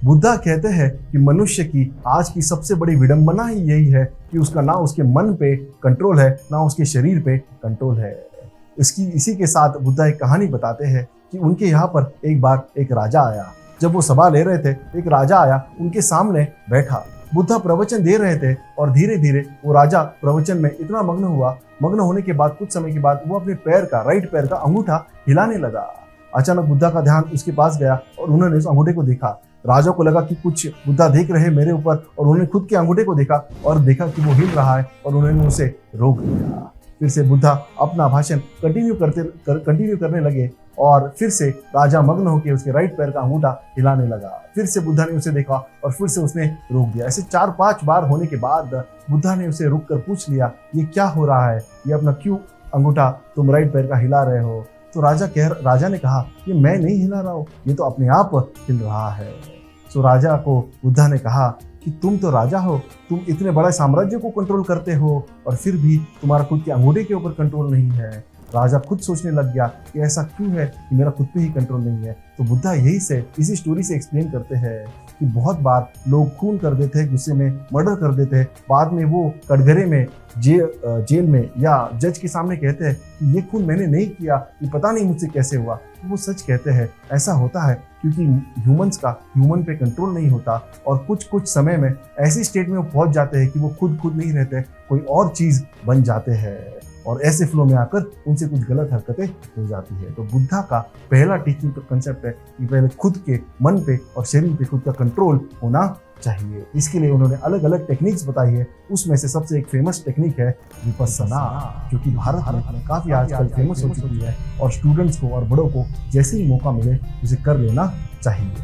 बुद्धा कहते हैं कि मनुष्य की आज की सबसे बड़ी विडंबना ही यही है कि उसका ना उसके मन पे कंट्रोल है, ना उसके शरीर पे कंट्रोल है। इसी के साथ बुद्धा एक कहानी बताते हैं कि उनके यहाँ पर एक बार एक राजा आया। जब वो सभा ले रहे थे, एक राजा आया, उनके सामने बैठा। बुद्धा प्रवचन दे रहे थे और धीरे धीरे वो राजा प्रवचन में इतना मग्न हुआ। मग्न होने के बाद कुछ समय के बाद वो अपने राइट पैर का अंगूठा हिलाने लगा। अचानक बुद्धा का ध्यान उसके पास गया और उन्होंने उस अंगूठे को देखा। राजा को लगा कि कुछ बुद्धा देख रहे हैं मेरे ऊपर, और उन्होंने खुद के अंगूठे को देखा और देखा कि वो हिल रहा है और उन्होंने उसे रोक दिया। फिर से बुद्धा अपना भाषण कंटिन्यू करने लगे और फिर से राजा मग्न होकर उसके राइट पैर का अंगूठा हिलाने लगा। फिर से बुद्धा ने उसे देखा और फिर से उसने रोक दिया। ऐसे 4-5 बार होने के बाद बुद्धा ने उसे रुक कर पूछ लिया, ये क्या हो रहा है, ये अपना क्यों अंगूठा तुम राइट पैर का हिला रहे हो? तो राजा ने कहा, ये मैं नहीं हिला रहा हूँ, ये तो अपने आप हिल रहा है। तो राजा को बुद्धा ने कहा कि तुम तो राजा हो, तुम इतने बड़ा साम्राज्य को कंट्रोल करते हो और फिर भी तुम्हारा खुद के अंगूठे के ऊपर कंट्रोल नहीं है। राजा खुद सोचने लग गया कि ऐसा क्यों है कि मेरा खुद पे ही कंट्रोल नहीं है। तो बुद्धा इसी स्टोरी से एक्सप्लेन करते हैं कि बहुत बार लोग खून कर देते हैं, गुस्से में मर्डर कर देते हैं, बाद में वो कटघरे में जेल में या जज के सामने कहते हैं कि ये खून मैंने नहीं किया, ये पता नहीं मुझसे कैसे हुआ। तो वो सच कहते हैं। ऐसा होता है क्योंकि ह्यूमन पे कंट्रोल नहीं होता और कुछ समय में ऐसी स्टेट में वो पहुंच जाते हैं कि वो खुद नहीं रहते, कोई और चीज बन जाते हैं और ऐसे फ्लो में आकर उनसे कुछ गलत हरकतें हो जाती है। तो बुद्धा का पहला टीचिंग कंसेप्ट है कि पहले खुद के मन पे और शरीर पे खुद का कंट्रोल होना चाहिए। इसके लिए उन्होंने अलग अलग टेक्निक्स बताई है। उसमें से सबसे एक फेमस टेक्निक है विपस्सना, जो कि भारत में काफी आजकल फेमस हो चुकी है और स्टूडेंट्स को और बड़ों को जैसे ही मौका मिले उसे कर लेना चाहिए।